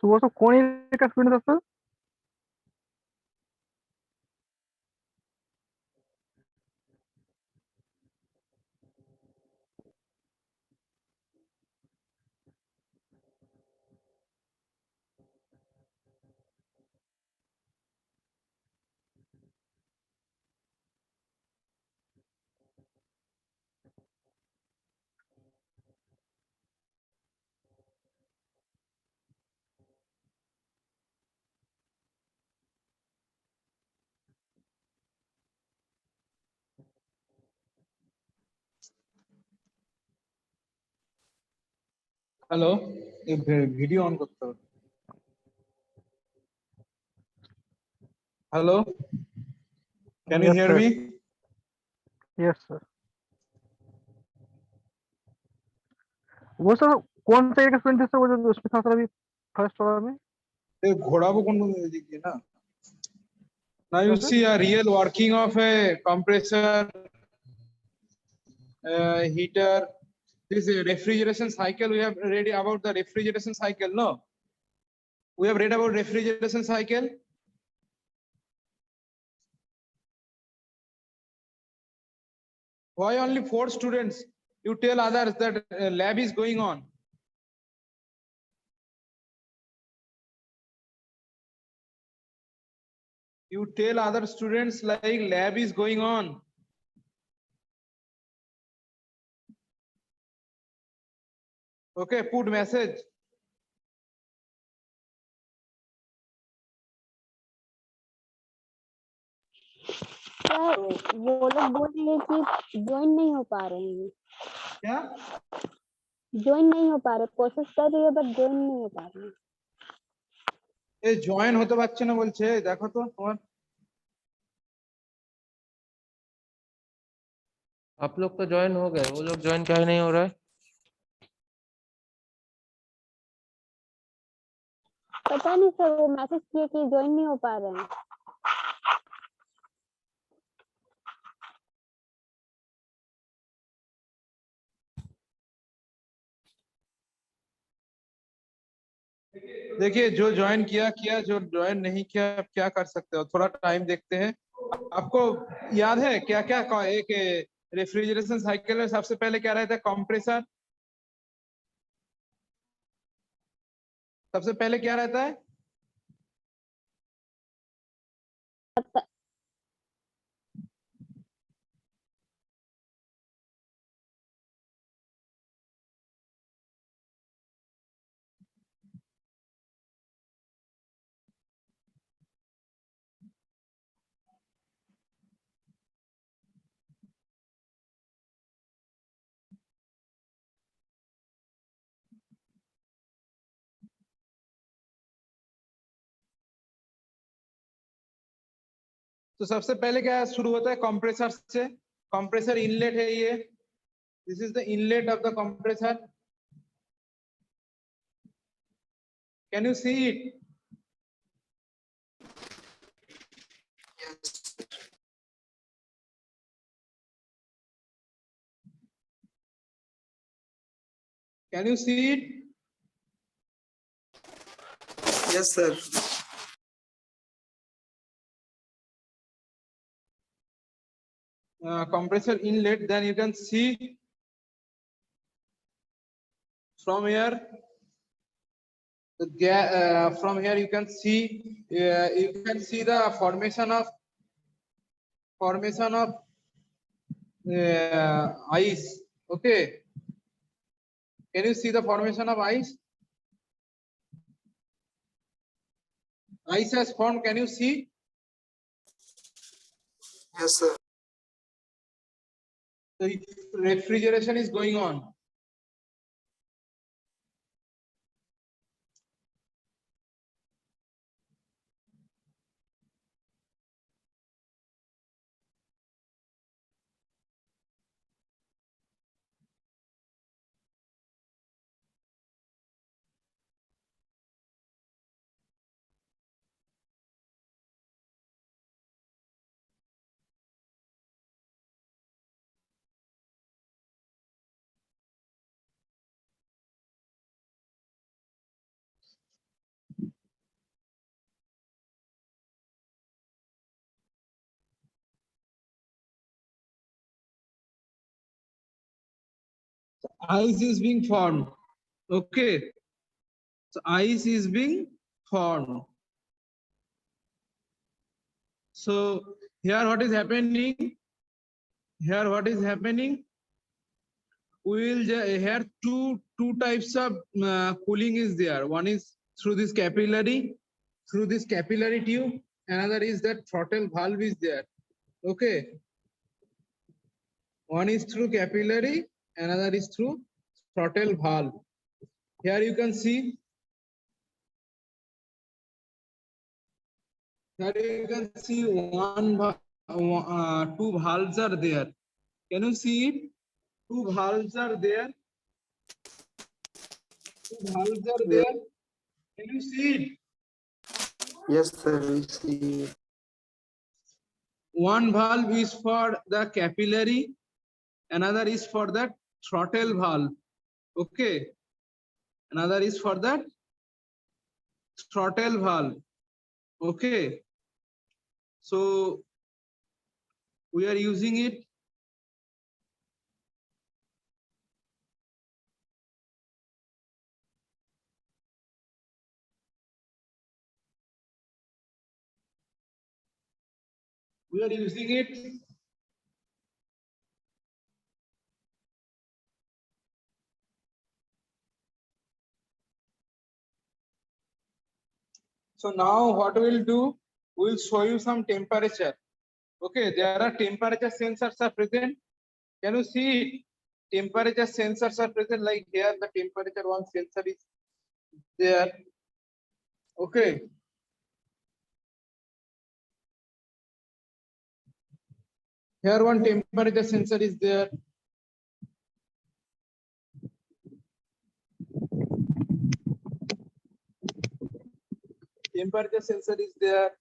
तो वो सब कौन एरिया का स्टूडेंट था सर? হ্যালো, এই ভিডিও অন করতে হবে। Hello, can you yes hear sir. Me? Yes sir. वो सर कौन सा एरिया का स्टूडेंट थे सर, वो जो उसमें था सर अभी फर्स्ट वाला में? ঘোরাবো কোন দিক দিয়ে না? Now क्या you sir? see a real working of a compressor, heater. This refrigeration cycle. We have read about the refrigeration cycle. No, we have read about refrigeration cycle. Why only 4 students? You tell others that lab is going on. You tell other students like lab is going on. Okay, put message. Sir वो लोग बोल रहे हैं कि join नहीं हो पा रहे हैं, क्या? ज्वाइन नहीं हो पा रहे, कोशिश कर रही है बट ज्वाइन नहीं हो पा रहे हैं। এই জয়েন হতে পারছে না বলছে, দেখো তো তোমার। आप लोग तो ज्वाइन हो गए, वो लोग ज्वाइन क्या नहीं हो रहा है? पता नहीं सर, वो मैसेज किए कि ज्वाइन नहीं हो पा रहे हैं। देखिए, जो ज्वाइन किया किया, जो ज्वाइन नहीं किया, आप क्या कर सकते हो, थोड़ा टाइम देखते हैं। आपको याद है क्या क्या एक रेफ्रिजरेशन साइकिल में सबसे पहले क्या रहता है? कंप्रेसर। सबसे पहले क्या रहता है? तो सबसे पहले क्या शुरू होता है? कंप्रेसर से। कंप्रेसर इनलेट है ये। This is the inlet of the compressor. Can you see it? Can you see it? Yes, sir. Compressor inlet, then you can see from here the from here you can see the formation of ice. Okay, can you see the formation of ice? Ice has formed. Can you see? Yes, sir. The refrigeration is going on. ice is being formed. Okay, so ice is being formed. So here what is happening? Here what is happening? We will here two types of cooling is there. One is through this capillary tube. Another is that throttle valve is there. Okay. One is through capillary, another is through throttle valve. Here you can see. Here you can see two valves are there. Can you see it? Two valves are there. Two valves are there. Can you see it? Yes, sir. We see. One valve is for the capillary, another is for the throttle valve. Okay. Another is for the throttle valve. Okay. So we are using it. We are using it. So now what we'll do, we'll show you some temperature. Okay, there are temperature sensors are present. Can you see it? Temperature sensors are present, like here the temperature one sensor is there. Okay. Here one temperature sensor is there. Temperature sensor is there.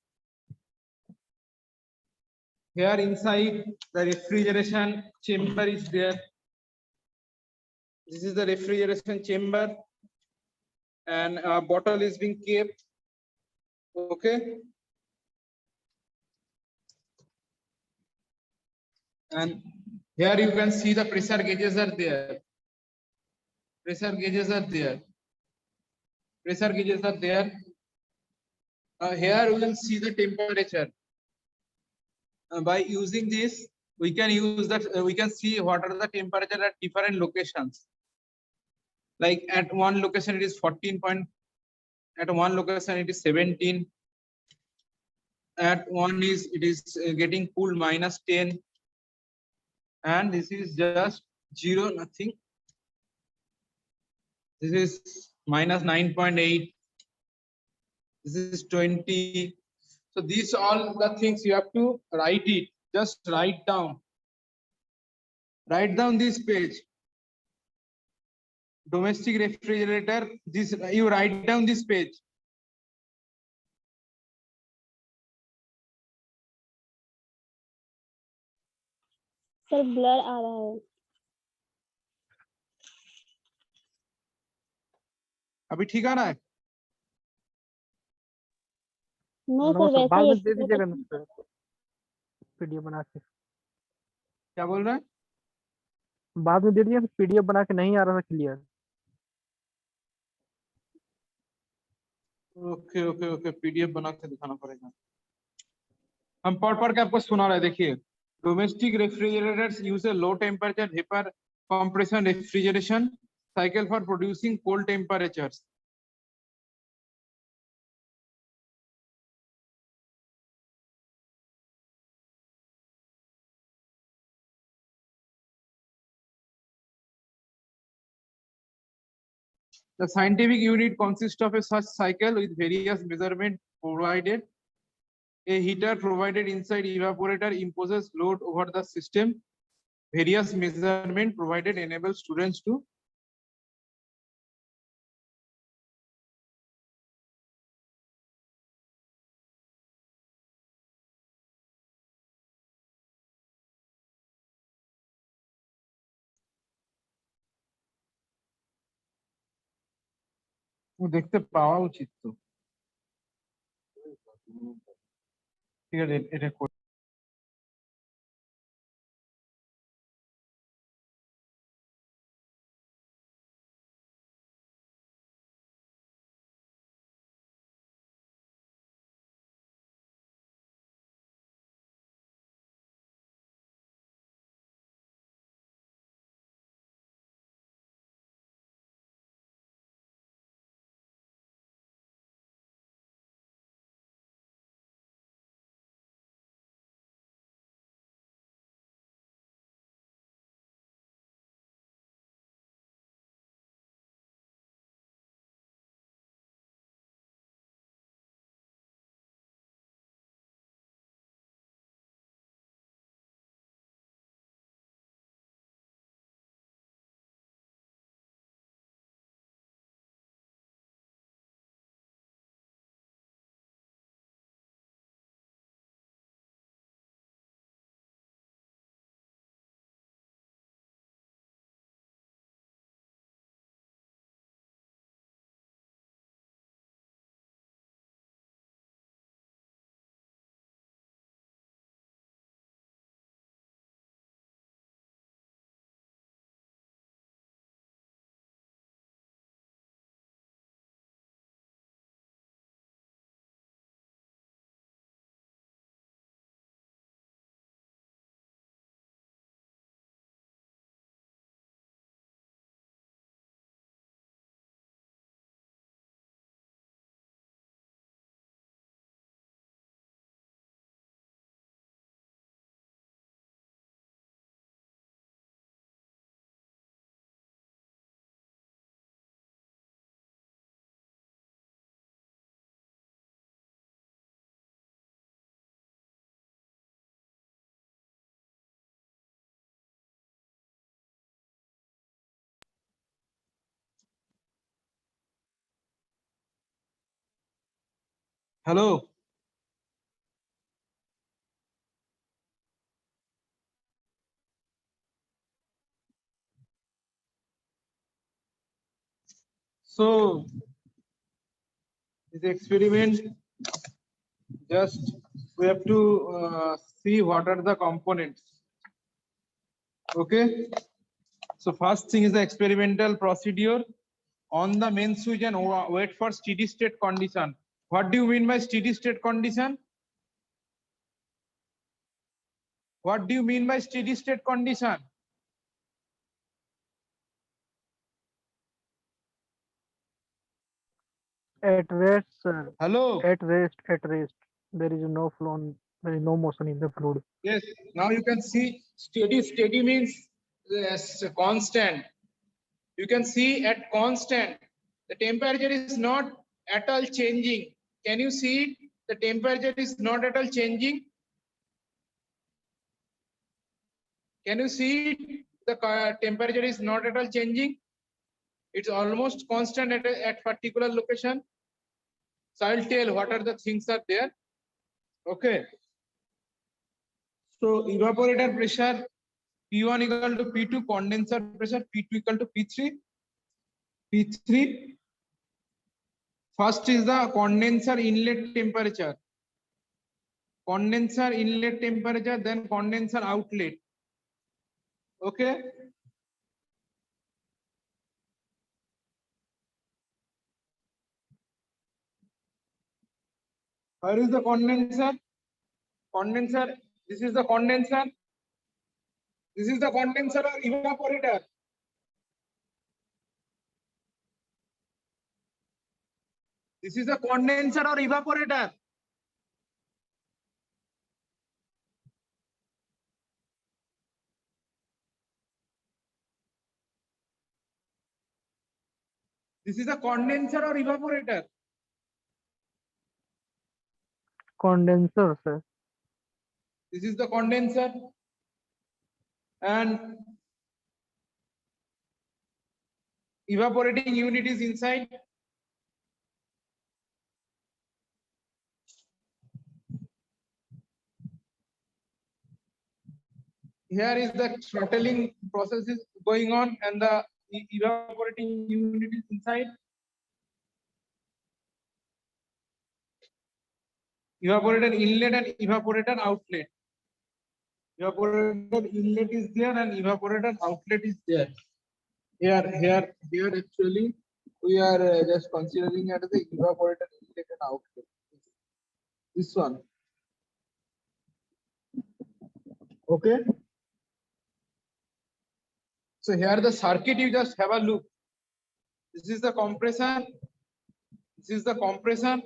Here inside the refrigeration chamber is there. This is the refrigeration chamber, and a bottle is being kept. Okay. And here you can see the pressure gauges are there. Pressure gauges are there. Pressure gauges are there. Here we will see the temperature. By using this, we can use that. We can see what are the temperature at different locations. Like at one location it is 14 point. At one location it is 17. At one is it is getting cooled -10. And this is just 0, nothing. This is -9.8. This is 20. So these all the things you have to write it. Just write down. Write down this page. Domestic refrigerator. This you write down this page. Sir blur आ रहा है. अभी ठीक आ रहा है? नहीं no sir sir, वैसे बाद ही में दे दीजिएगा ना पीडीएफ बना के. क्या बोल रहा है? बाद में दे दिया तो पीडीएफ बना के नहीं आ रहा था clear. Okay okay okay, PDF बना के दिखाना पड़ेगा. हम पढ़ के आपको सुना रहे. देखिए, domestic refrigerators use a low temperature vapour compression refrigeration cycle for producing cold temperatures. The scientific unit consists of a such cycle with various measurements provided. A heater provided inside evaporator imposes load over the system. Various measurement provided enable students to দেখতে পাওয়া উচিত তো. ঠিক আছে, এটা Hello. So this experiment, just we have to see what are the components. Okay. So first thing is the experimental procedure. On the main switch and wait for steady state condition. What do you mean by steady state condition? What do you mean by steady state condition? At rest, sir. Hello. At rest. There is no flow. There is no motion in the fluid. Yes. Now you can see steady. Steady means yes, constant. You can see at constant, the temperature is not at all changing. Can you see it? The temperature is not at all changing. Can you see it? The temperature is not at all changing. It's almost constant at particular location. So I'll tell what are the things are there. Okay. So evaporator pressure P1 equal to P2, condenser pressure P2 equal to P3. P3. First is the condenser inlet temperature. Condenser inlet temperature, then condenser outlet. Okay. Where is the condenser? Condenser. This is the condenser. This is the condenser or evaporator. This is the condenser or evaporator. This is the condenser or evaporator. Condenser, sir. This is the condenser. And evaporating unit is inside. Here is the throttling process is going on and the evaporating unit is inside. Evaporator inlet and evaporator outlet. Evaporator inlet is there and evaporator outlet is there. Here actually we are just considering at the evaporator inlet and outlet. This one. Okay. So here the circuit, you just have a look. This is the compressor. This is the compressor.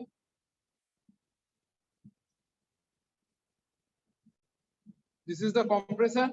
This is the compressor.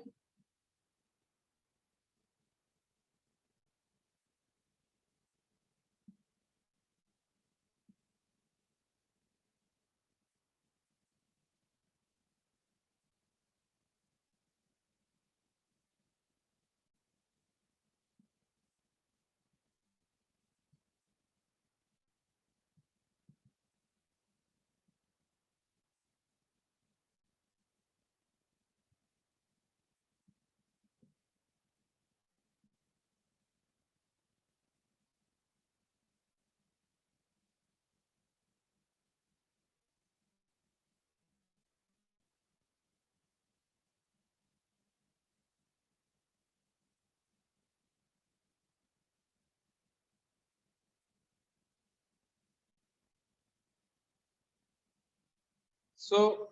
So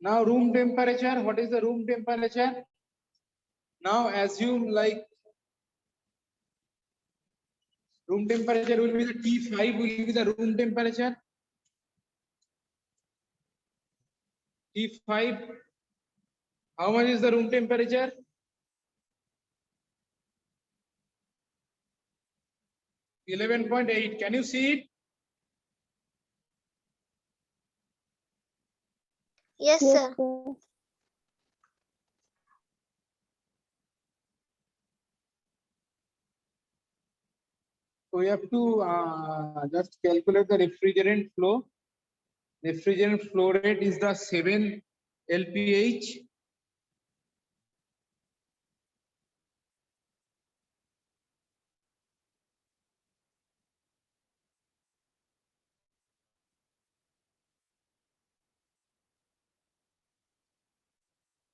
now room temperature. What is the room temperature? Now assume like room temperature will be the T5 will be the room temperature. T5. How much is the room temperature? 11.8. Can you see it? Yes, Yes, sir. sir. So we have to just calculate the refrigerant flow. Refrigerant flow rate is the 7 LPH.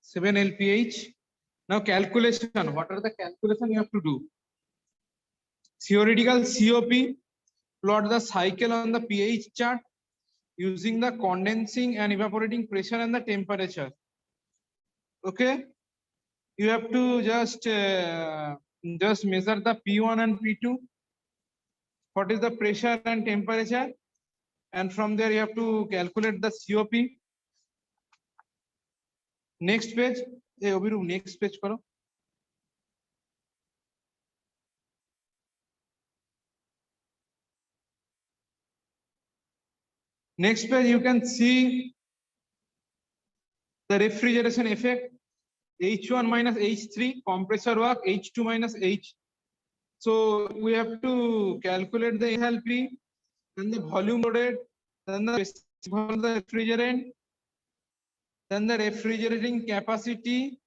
Seven LPH. Now calculation. What are the calculation you have to do? Theoretical COP. Plot the cycle on the pH chart using the condensing and evaporating pressure and the temperature. Okay, you have to just measure the P1 and P2. What is the pressure and temperature, and from there you have to calculate the COP. Next page. Hey, Obiru, next page karo. Next page you can see the refrigeration effect. H1 minus H3, compressor work, H2 minus H. So we have to calculate the enthalpy, then the volume loaded, then the refrigerant, then the refrigerating capacity,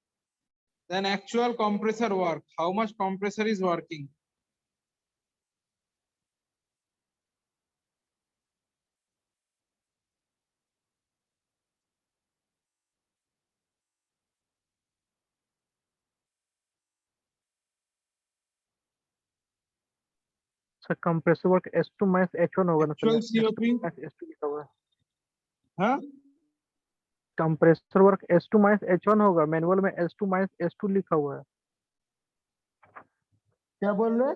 then actual compressor work, how much compressor is working. Sir compressor work S2 minus H1 होगा ना Actual sir? COP, S2 लिखा हुआ है। हाँ? Compressor work S2 minus H1 होगा, manual में S2 minus S2 लिखा हुआ है। क्या बोल रहे?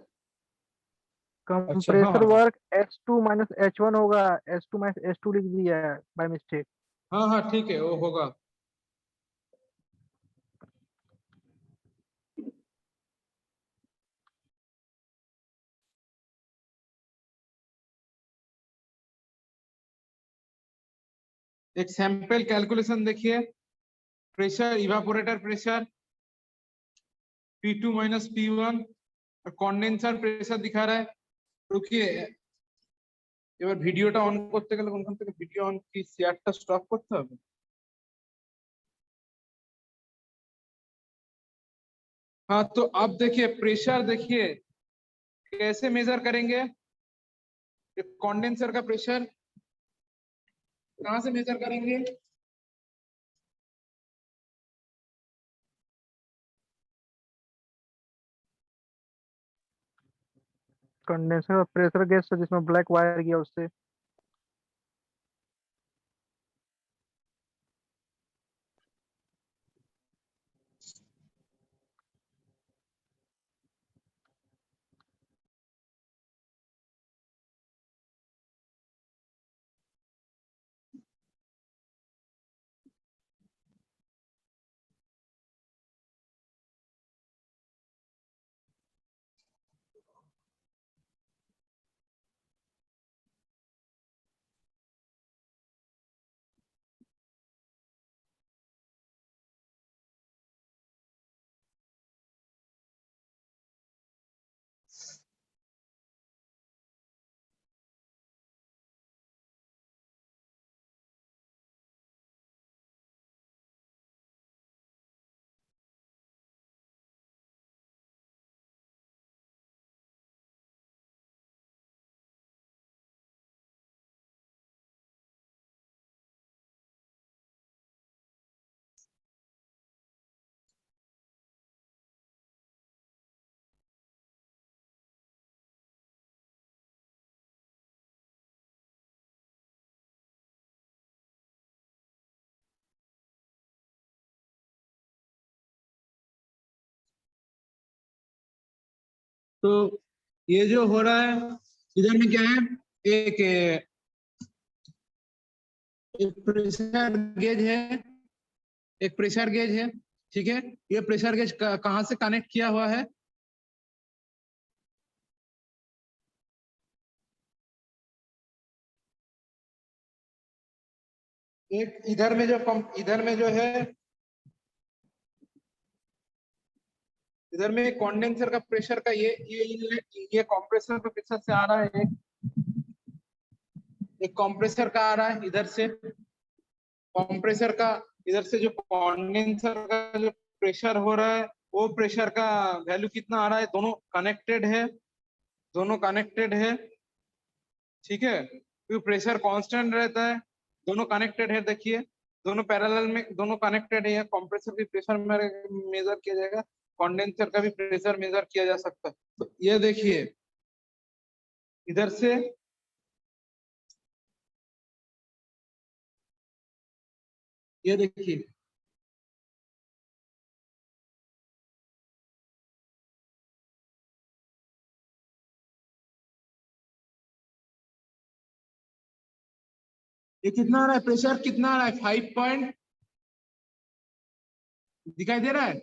Compressor work S2 minus H1 होगा, S2 माइनस S2 लिख दिया है बाय मिस्टेक। हाँ हाँ ठीक है, वो होगा। एक सैंपल कैलकुलेशन देखिए। Pressure, evaporator pressure P2 minus P1 और कंडेंसर प्रेशर दिखा रहा है। रुकिए, এবার ভিডিওটা অন করতে গেলে কোনখান থেকে ভিডিও অন কি শেয়ারটা স্টপ করতে হবে? हाँ, तो अब देखिए प्रेशर, देखिए कैसे मेजर करेंगे। कंडेंसर का प्रेशर कहां से मेजर करेंगे? कंडेंसर प्रेशर गैस जिसमें ब्लैक वायर गया उससे। तो ये जो हो रहा है इधर में क्या है, एक प्रेशर गेज है, एक प्रेशर गेज है, ठीक है। ये प्रेशर गेज कहां से कनेक्ट किया हुआ है? एक इधर में जो है इधर में कंडेंसर का प्रेशर का ये इनलेट, ये कंप्रेसर का प्रेशर से आ रहा है, एक कंप्रेसर का आ रहा है इधर से, कंप्रेसर का इधर से जो कंडेंसर का जो प्रेशर हो रहा है वो प्रेशर का वैल्यू कितना आ रहा है, दोनों कनेक्टेड है, दोनों कनेक्टेड है, ठीक है, क्योंकि प्रेशर कांस्टेंट रहता है, दोनों कनेक्टेड है, देखिए दोनों पैरेलल में दोनों कनेक्टेड है, कंप्रेसर भी प्रेशर मेजर किया जाएगा, कंडेंसर का भी प्रेशर मेजर किया जा सकता है। तो ये देखिए इधर से ये देखिए ये कितना आ रहा है, प्रेशर कितना आ रहा है, 5 पॉइंट दिखाई दे रहा है,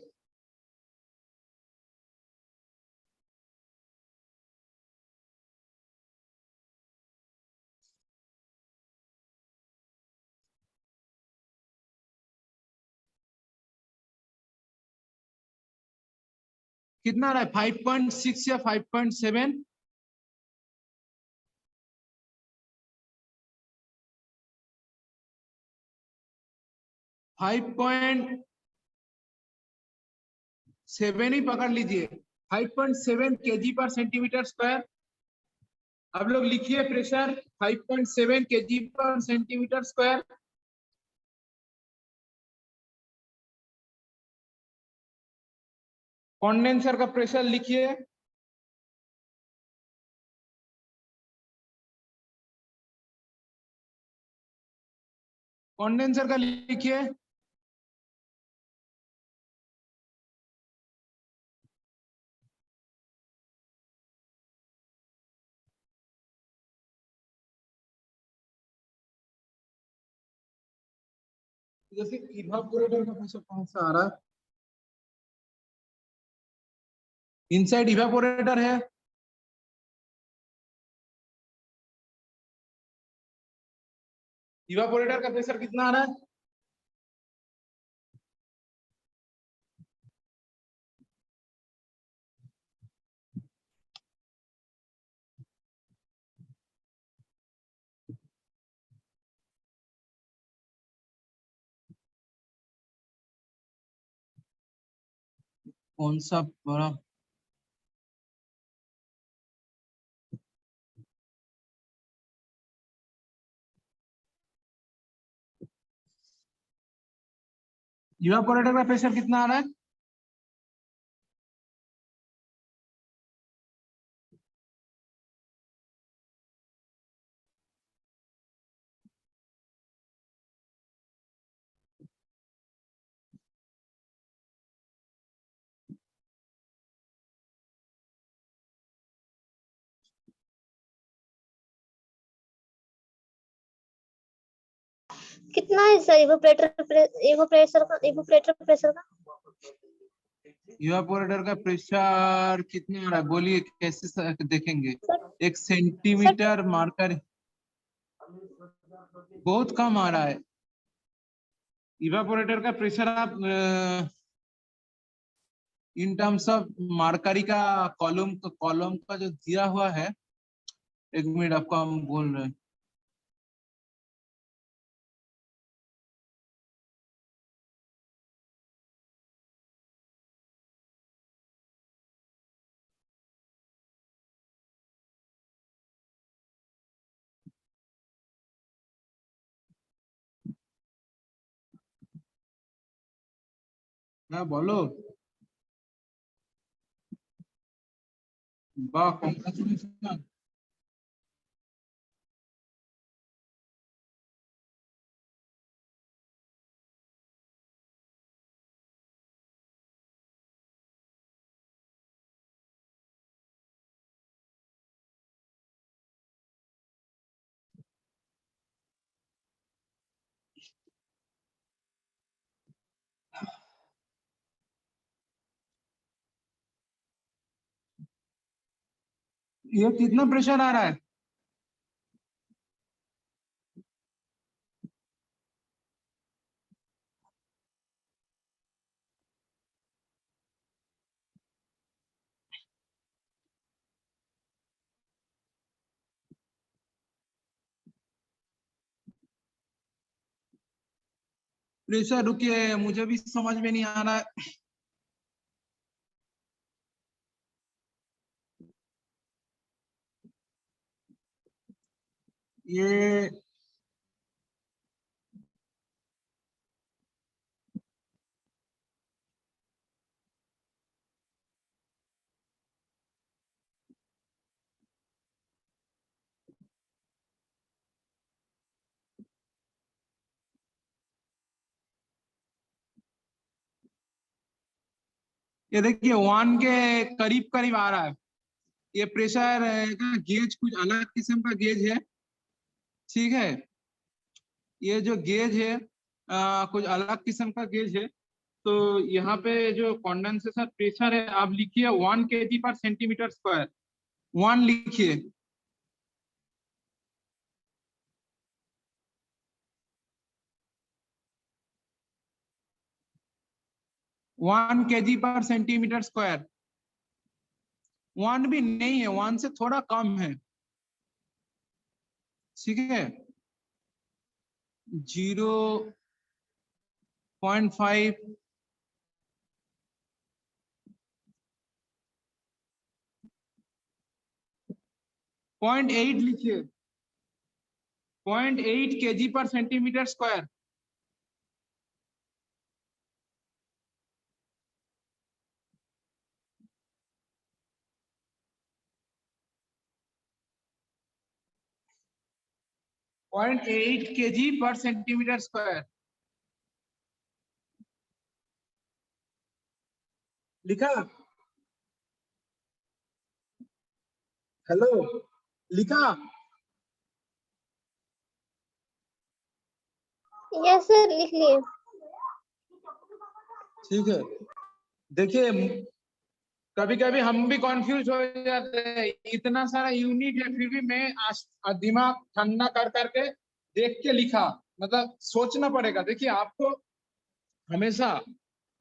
कितना आ रहा है, 5.6 या 5.7, 5.7 ही पकड़ लीजिए, 5.7 केजी पर सेंटीमीटर स्क्वायर। अब लोग लिखिए प्रेशर 5.7 केजी पर सेंटीमीटर स्क्वायर। कंडेंसर का प्रेशर लिखिए, कंडेंसर का लिखिए, जैसे इवापोरेटर का प्रेशर कौन सा आ रहा है, इनसाइड इवापोरेटर है, इवापोरेटर का प्रेशर कितना आ रहा है, कौन सा बड़ा, इवापोरेटर का प्रेशर कितना आ रहा है, कितना है सर इवोपरेटर प्रेशर का? इवापोरेटर का प्रेशर कितना आ रहा है, बोलिए कैसे देखेंगे, सर 1 सेंटीमीटर मार्कर बहुत कम आ रहा है। इवापोरेटर का प्रेशर आप इन टर्म्स ऑफ मार्करी का कॉलम का जो दिया हुआ है, 1 मिनट आपको हम बोल रहे हैं, हाँ बोलो, वाह कांग्रेचुलेशन, ये कितना प्रेशर आ रहा है, प्रेशर रुकिए, मुझे भी समझ में नहीं आ रहा है। ये देखिए 1 के करीब करीब आ रहा है। ये प्रेशर का गेज कुछ अलग किस्म का गेज है, ठीक है। ये जो गेज है कुछ अलग किस्म का गेज है। तो यहाँ पे जो कंडेंसेशन प्रेशर है, आप लिखिए 1 kg पर सेंटीमीटर स्क्वायर। 1 लिखिए। वन kg पर सेंटीमीटर स्क्वायर। 1 भी नहीं है, 1 से थोड़ा कम है, ठीक है। 0.5, 0.8 लिखिए। 0.8 kg पर सेंटीमीटर स्क्वायर। पॉइंट 8 kg पर सेंटीमीटर स्क्वायर लिखा। हेलो, लिखा। यस सर, लिख लिए। ठीक है। देखिए कभी कभी हम भी कंफ्यूज हो जाते हैं, इतना सारा यूनिट है फिर भी मैं दिमाग ठंडा कर करके देख के लिखा, मतलब सोचना पड़ेगा। देखिए आपको हमेशा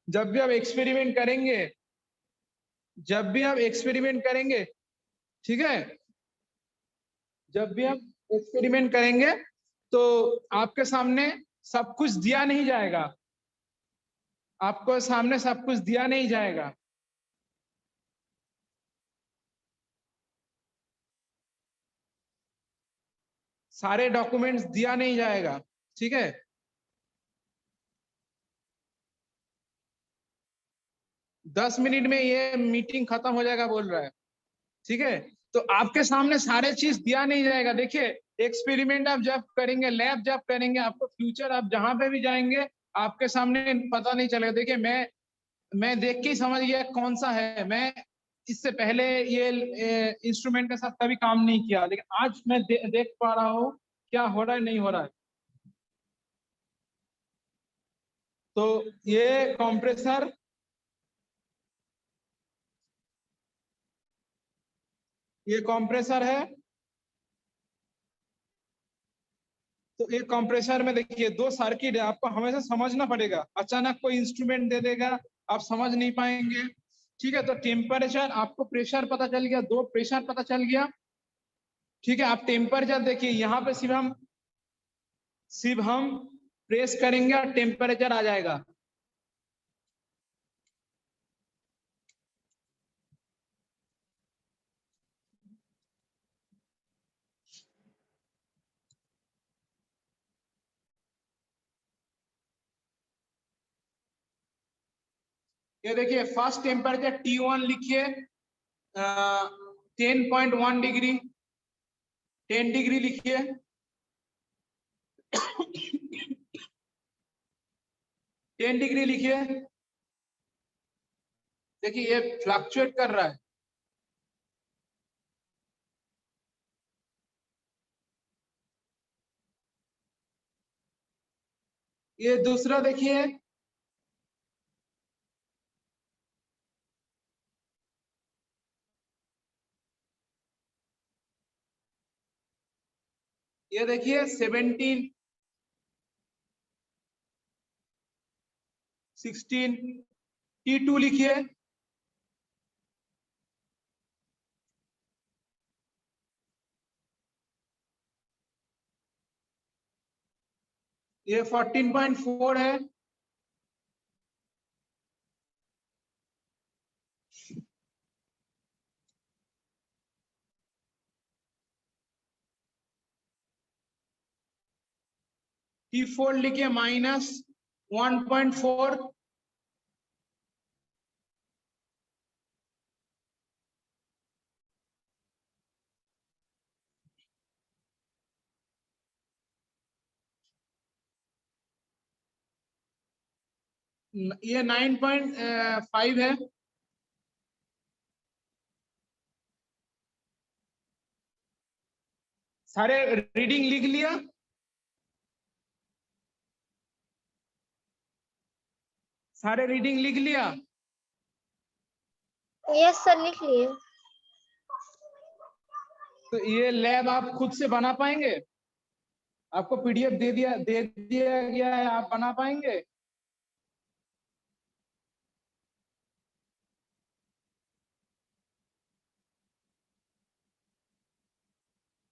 जब भी आप एक्सपेरिमेंट करेंगे, जब भी आप एक्सपेरिमेंट करेंगे, ठीक है, जब भी आप एक्सपेरिमेंट करेंगे तो आपके सामने सब कुछ दिया नहीं जाएगा, आपको सामने सब कुछ दिया नहीं जाएगा। सारे डॉक्यूमेंट्स दिया नहीं जाएगा, ठीक है। दस मिनट में ये मीटिंग खत्म हो जाएगा बोल रहा है, ठीक है। तो आपके सामने सारे चीज दिया नहीं जाएगा। देखिए एक्सपेरिमेंट आप जब करेंगे, लैब जब करेंगे, आपको फ्यूचर आप जहां पे भी जाएंगे आपके सामने पता नहीं चलेगा। देखिए मैं देख के ही समझ गया कौन सा है। मैं इससे पहले ये इंस्ट्रूमेंट के साथ कभी काम नहीं किया, लेकिन आज मैं देख पा रहा हूँ क्या हो रहा है, नहीं हो रहा है। तो ये कंप्रेसर, ये कंप्रेसर है। तो एक कंप्रेसर में देखिए 2 सर्किट है, आपको हमेशा समझना पड़ेगा। अचानक कोई इंस्ट्रूमेंट दे देगा, आप समझ नहीं पाएंगे, ठीक है। तो टेम्परेचर, आपको प्रेशर पता चल गया, 2 प्रेशर पता चल गया, ठीक है। आप टेम्परेचर देखिए, यहाँ पे सिर्फ हम प्रेस करेंगे और टेम्परेचर आ जाएगा। ये देखिए फर्स्ट टेम्परेचर T1 लिखिए, 10.1 डिग्री, 10 डिग्री लिखिए। 10 डिग्री लिखिए। देखिए ये फ्लक्चुएट कर रहा है। ये दूसरा देखिए, ये देखिए 17, 16, T2 लिखिए। ये 14.4 है। टी फोल्ड लिखिए -1.4, ये 9.5 है। सारे रीडिंग लिख लिया? सारे रीडिंग लिख लिया? यस सर, लिख लिए। तो ये लैब आप खुद से बना पाएंगे? आपको पीडीएफ दे दिया गया है, आप बना पाएंगे?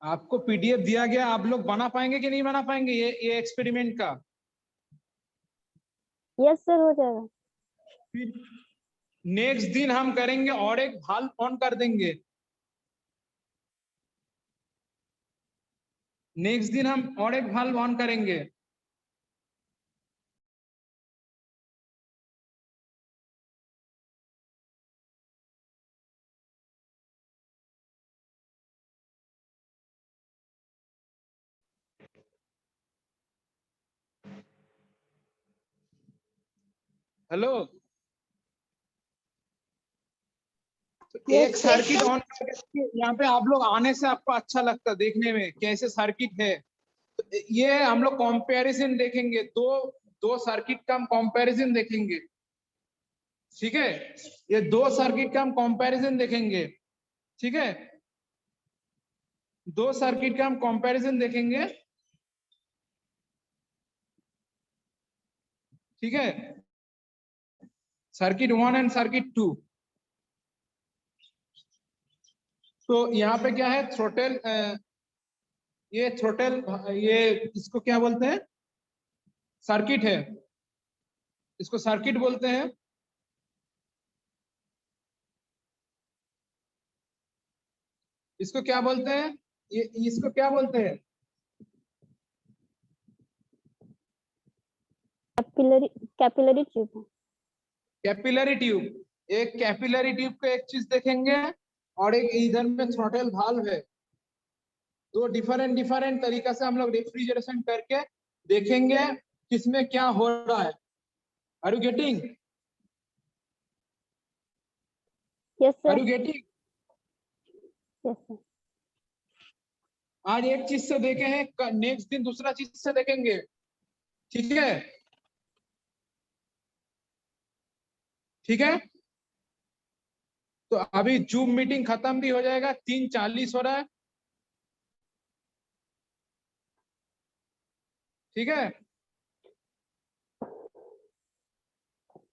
आपको पीडीएफ दिया गया, आप लोग बना पाएंगे कि नहीं बना पाएंगे ये एक्सपेरिमेंट का? यस सर, हो जाएगा। फिर नेक्स्ट दिन हम करेंगे और एक वाल्व ऑन कर देंगे। नेक्स्ट दिन हम और एक वाल्व ऑन करेंगे। हेलो, तो एक सर्किट ऑन करके यहाँ पे आप लोग आने से आपको अच्छा लगता देखने में कैसे सर्किट है। तो ये हम लोग कंपैरिजन देखेंगे, दो सर्किट का हम कंपैरिजन देखेंगे। ठीक है, ये दो सर्किट का हम कंपैरिजन देखेंगे। ठीक है, दो सर्किट का हम कंपैरिजन देखेंगे। ठीक है, सर्किट 1 एंड सर्किट 2। तो यहाँ पे क्या है, थ्रोटल, ये थ्रोटल, ये इसको क्या बोलते हैं, सर्किट है, इसको सर्किट बोलते हैं। इसको क्या बोलते हैं, ये इसको क्या बोलते हैं? Capillary tube. Capillary tube. एक कैपिलरी ट्यूब को एक चीज देखेंगे और एक इधर में थ्रोटल वाल्व है। दो डिफरेंट तरीका से हम लोग रेफ्रिजरेशन करके देखेंगे किसमें क्या हो रहा है। Are you getting? Yes are sir. You getting? Yes sir. आज एक चीज से देखे हैं, नेक्स्ट दिन दूसरा चीज से देखेंगे। ठीक है, ठीक है। तो अभी जूम मीटिंग खत्म भी हो जाएगा, 3:40 हो रहा है। ठीक है,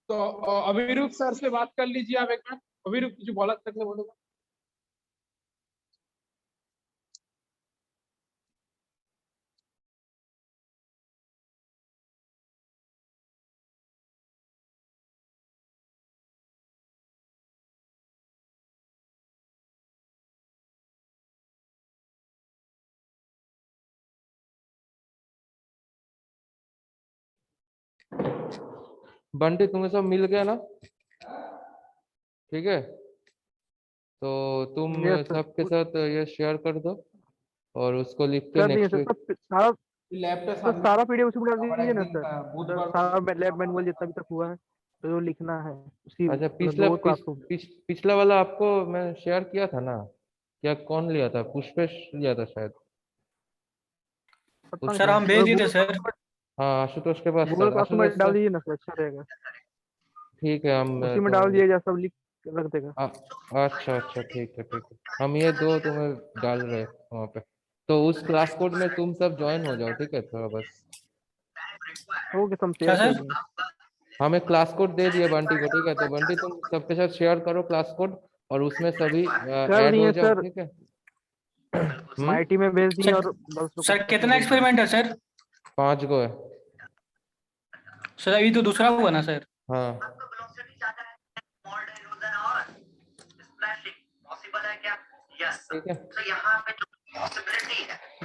तो अभिरूप सर से बात कर लीजिए आप एक बार। अभिरूप कुछ बोला तक बोलो। बंटी तुम्हें सब मिल गया ना? ठीक है, तो तुम यस सर, सबके साथ ये शेयर कर दो और उसको लिख के कर दिए नेक्स्ट सर। वीक। सब सारा लैब टेस्ट तो सारा पीडीएफ उसी में डाल हमारा दीजिए एक ना दिन सर। का सर बुधवार सारा लैब मैनुअल जितना भी तक हुआ है तो जो लिखना है उसी अच्छा, मतलब दो क्लासरूम। पिछला वाला आपको मैं शेयर किया था ना? क्या कौन लिया था? पुष्पेश लिया था शायद। पता नहीं सर हम भेज दिए थे सर। हाँ, आशुतोष के पास गूगल था। क्लासरूम में आशुतोष डाल सर, दीजिए ना सर, अच्छा रहेगा। ठीक है, हम उसी में डाल तो दिया जाए, सब लिख के रख देगा। अच्छा अच्छा, ठीक है ठीक है, हम ये दो तुम्हें डाल रहे हैं वहाँ पे। तो उस क्लास कोड में तुम सब ज्वाइन हो जाओ, ठीक है, थोड़ा बस। ओके, सब क्या शेयर कर सर? देंगे। हमें क्लास कोड दे दिए बंटी को, ठीक है, तो बंटी तुम सबके साथ शेयर करो क्लास कोड और उसमें सभी कर ऐड हो दिए जाओ, सर, ठीक है। माइटी में भेज दिए सर, और बस को सर कितना भेज दिए। एक्सपेरिमेंट है सर? 5 गो है। सर अभी तो दूसरा हुआ ना सर? हाँ, ठीक है।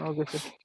Okay sir.